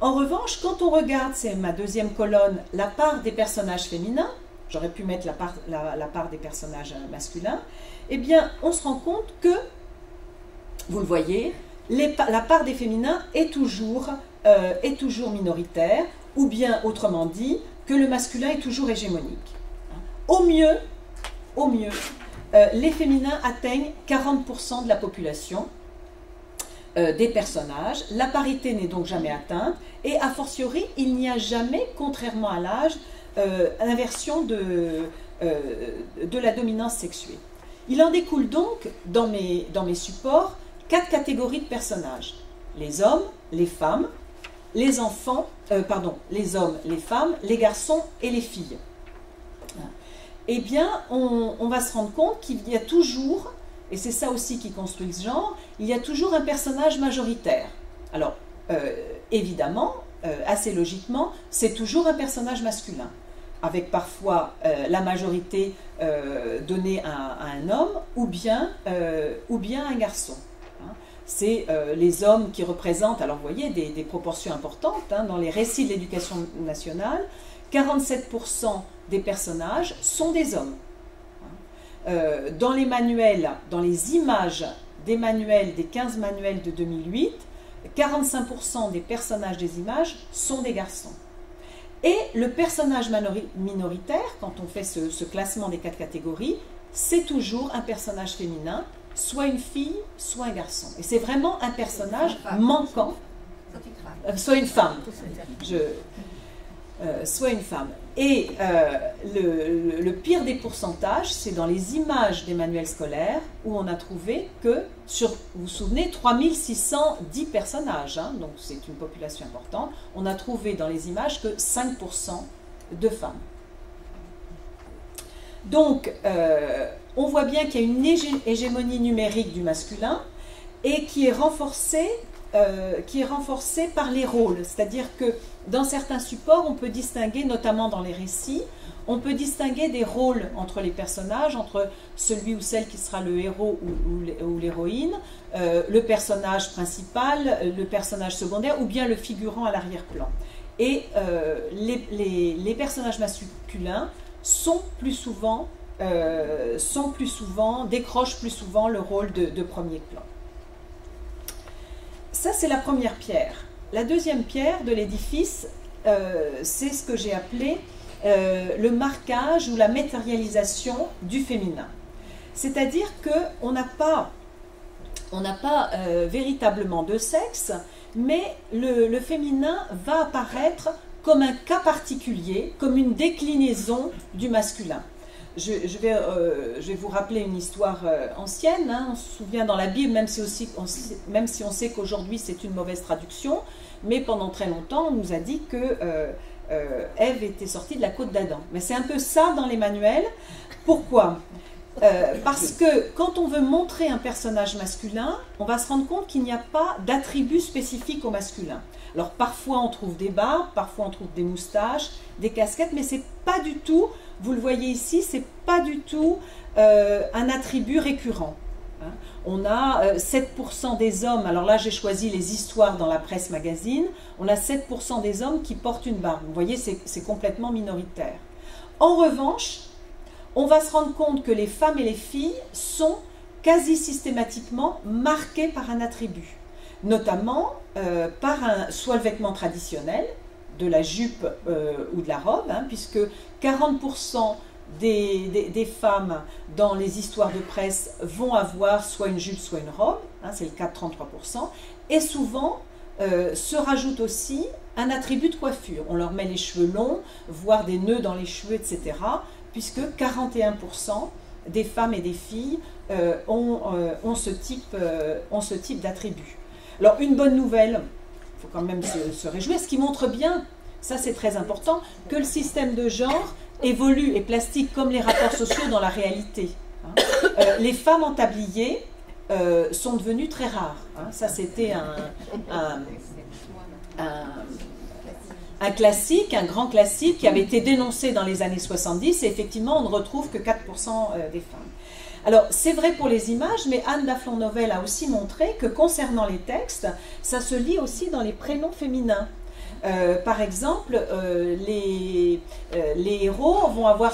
En revanche, quand on regarde, c'est ma deuxième colonne, la part des personnages féminins, j'aurais pu mettre la part des personnages masculins, eh bien, on se rend compte que, vous le voyez, la part des féminins est toujours minoritaire, ou bien, autrement dit, que le masculin est toujours hégémonique. Au mieux, les féminins atteignent 40% de la population des personnages. La parité n'est donc jamais atteinte, et a fortiori, il n'y a jamais, contrairement à l'âge, inversion de la dominance sexuée. Il en découle donc, dans mes supports, 4 catégories de personnages. Les hommes, les femmes, les enfants, les hommes, les femmes, les garçons et les filles. Eh bien, on va se rendre compte qu'il y a toujours, et c'est ça aussi qui construit ce genre, il y a toujours un personnage majoritaire. Alors, évidemment, assez logiquement, c'est toujours un personnage masculin, avec parfois la majorité donnée à un homme ou bien un garçon. C'est les hommes qui représentent, alors vous voyez, des proportions importantes, dans les récits de l'éducation nationale, 47% des personnages sont des hommes. Dans les manuels, dans les images des manuels, des 15 manuels de 2008, 45% des personnages des images sont des garçons. Et le personnage minoritaire, quand on fait ce classement des 4 catégories, c'est toujours un personnage féminin, soit une fille, soit un garçon. Et c'est vraiment un personnage manquant. Soit une femme. Soit une femme. Et le pire des pourcentages, c'est dans les images des manuels scolaires, où on a trouvé que, vous vous souvenez, 3610 personnages, donc c'est une population importante, on a trouvé dans les images que 5% de femmes. Donc, on voit bien qu'il y a une hégémonie numérique du masculin, et qui est renforcée par les rôles. C'est-à-dire que dans certains supports, on peut distinguer, notamment dans les récits, on peut distinguer des rôles entre les personnages, entre celui ou celle qui sera le héros ou l'héroïne, le personnage principal, le personnage secondaire, ou bien le figurant à l'arrière-plan. Et les personnages masculins décrochent plus souvent le rôle de premier plan. Ça, c'est la première pierre. La deuxième pierre de l'édifice, c'est ce que j'ai appelé le marquage ou la matérialisation du féminin. C'est-à-dire qu'on n'a pas véritablement de sexe, mais le féminin va apparaître comme un cas particulier, comme une déclinaison du masculin. Je vais vous rappeler une histoire ancienne. On se souvient dans la Bible, même si on sait qu'aujourd'hui c'est une mauvaise traduction, mais pendant très longtemps on nous a dit que Ève était sortie de la côte d'Adam. Mais c'est un peu ça dans les manuels. Pourquoi ? Parce que quand on veut montrer un personnage masculin, on va se rendre compte qu'il n'y a pas d'attributs spécifiques au masculin. Alors parfois on trouve des barbes, parfois on trouve des moustaches, des casquettes, mais c'est pas du tout, vous le voyez ici, c'est pas du tout un attribut récurrent. On a 7% des hommes, alors là j'ai choisi les histoires dans la presse magazine, on a 7% des hommes qui portent une barbe. Vous voyez, c'est complètement minoritaire. En revanche, on va se rendre compte que les femmes et les filles sont quasi systématiquement marquées par un attribut, notamment par soit le vêtement traditionnel, de la jupe ou de la robe, puisque 40% des femmes dans les histoires de presse vont avoir soit une jupe, soit une robe, c'est le cas de 33%, et souvent se rajoute aussi un attribut de coiffure. On leur met les cheveux longs, voire des nœuds dans les cheveux, etc., puisque 41% des femmes et des filles ont ce type d'attribut. Alors, une bonne nouvelle, il faut quand même se réjouir, ce qui montre bien, ça c'est très important, que le système de genre évolue et plastique comme les rapports sociaux dans la réalité. Les femmes en tablier sont devenues très rares. Ça c'était un classique, un grand classique qui avait été dénoncé dans les années 70 et effectivement on ne retrouve que 4% des femmes. Alors, c'est vrai pour les images, mais Anne Daflon-Novel a aussi montré que concernant les textes, ça se lit aussi dans les prénoms féminins. Par exemple, les héros vont avoir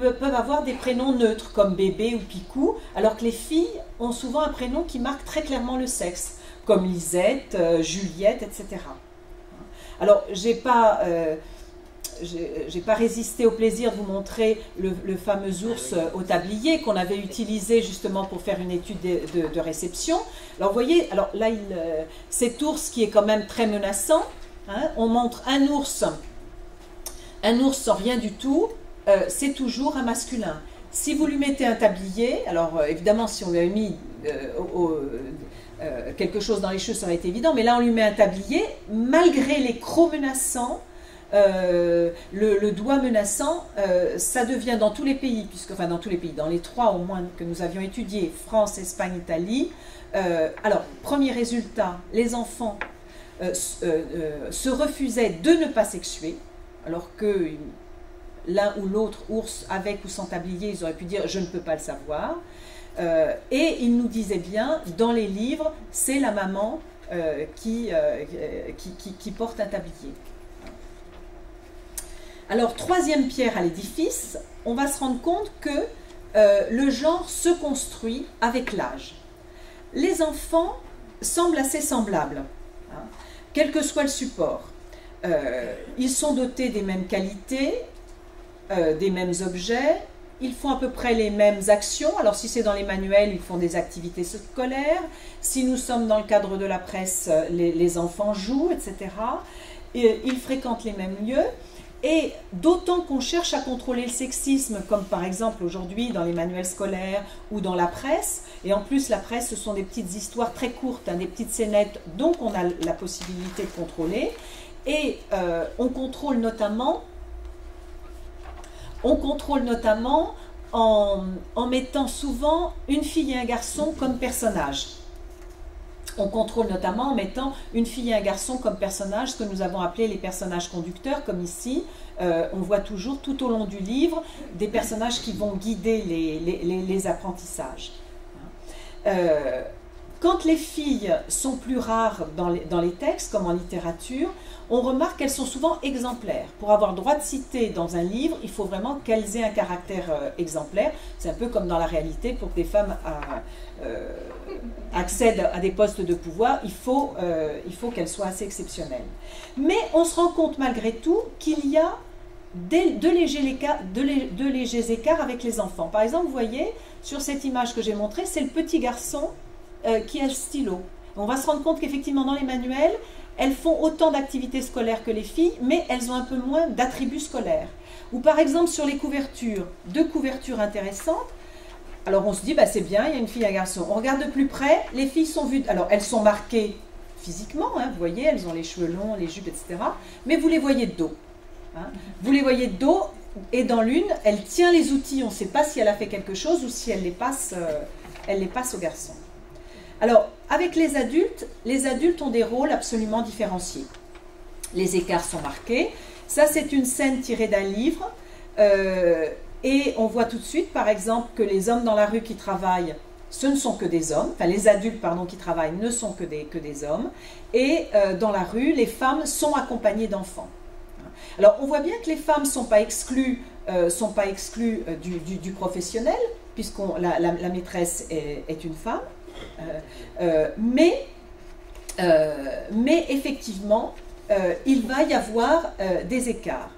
peuvent avoir des prénoms neutres, comme bébé ou picou, alors que les filles ont souvent un prénom qui marque très clairement le sexe, comme Lisette, Juliette, etc. Alors, j'ai pas résisté au plaisir de vous montrer le fameux ours au tablier qu'on avait utilisé justement pour faire une étude de réception. Alors vous voyez, alors là, cet ours qui est quand même très menaçant, hein, on montre un ours sans rien du tout, c'est toujours un masculin. Si vous lui mettez un tablier, alors évidemment si on lui avait mis quelque chose dans les cheveux, ça aurait été évident, mais là on lui met un tablier, malgré les crocs menaçants, le doigt menaçant, ça devient dans tous les pays, enfin dans tous les pays, dans les 3 au moins que nous avions étudiés, France, Espagne, Italie. Alors, premier résultat, les enfants se refusaient de ne pas sexuer, alors que l'un ou l'autre ours, avec ou sans tablier, ils auraient pu dire « je ne peux pas le savoir ». Et ils nous disaient bien, dans les livres, c'est la maman qui porte un tablier. Alors, troisième pierre à l'édifice, on va se rendre compte que le genre se construit avec l'âge. Les enfants semblent assez semblables, hein, quel que soit le support. Ils sont dotés des mêmes qualités, des mêmes objets, ils font à peu près les mêmes actions. Alors si c'est dans les manuels, ils font des activités scolaires. Si nous sommes dans le cadre de la presse, les enfants jouent, etc. Et ils fréquentent les mêmes lieux. Et d'autant qu'on cherche à contrôler le sexisme, comme par exemple aujourd'hui dans les manuels scolaires ou dans la presse, et en plus la presse ce sont des petites histoires très courtes, hein, des petites scénettes, donc on a la possibilité de contrôler, et on contrôle notamment en mettant souvent une fille et un garçon comme personnages. On contrôle notamment en mettant une fille et un garçon comme personnages, ce que nous avons appelé les personnages conducteurs, comme ici. On voit toujours tout au long du livre des personnages qui vont guider les apprentissages. Quand les filles sont plus rares dans les textes, comme en littérature, on remarque qu'elles sont souvent exemplaires. Pour avoir droit de citer dans un livre, il faut vraiment qu'elles aient un caractère exemplaire. C'est un peu comme dans la réalité, pour que des femmes accèdent à des postes de pouvoir, il faut qu'elles soient assez exceptionnelles. Mais on se rend compte malgré tout qu'il y a de légers écarts avec les enfants. Par exemple, vous voyez, sur cette image que j'ai montrée, c'est le petit garçon qui a le stylo. On va se rendre compte qu'effectivement dans les manuels, elles font autant d'activités scolaires que les filles, mais elles ont un peu moins d'attributs scolaires. Ou par exemple sur les couvertures, 2 couvertures intéressantes. Alors on se dit, bah, c'est bien, il y a une fille et un garçon. On regarde de plus près, les filles sont vues, alors elles sont marquées physiquement, hein, vous voyez, elles ont les cheveux longs, les jupes, etc. Mais vous les voyez de dos. Hein. Vous les voyez de dos, et dans l'une, elle tient les outils, on ne sait pas si elle a fait quelque chose ou si elle les passe au garçon. Alors, avec les adultes ont des rôles absolument différenciés. Les écarts sont marqués. Ça, c'est une scène tirée d'un livre. Et on voit tout de suite, par exemple, que les hommes dans la rue qui travaillent, ce ne sont que des hommes. Enfin, les adultes, pardon, qui travaillent ne sont que des hommes. Et dans la rue, les femmes sont accompagnées d'enfants. Alors, on voit bien que les femmes ne sont pas exclues, du professionnel, puisque la maîtresse est une femme. Mais effectivement, il va y avoir des écarts.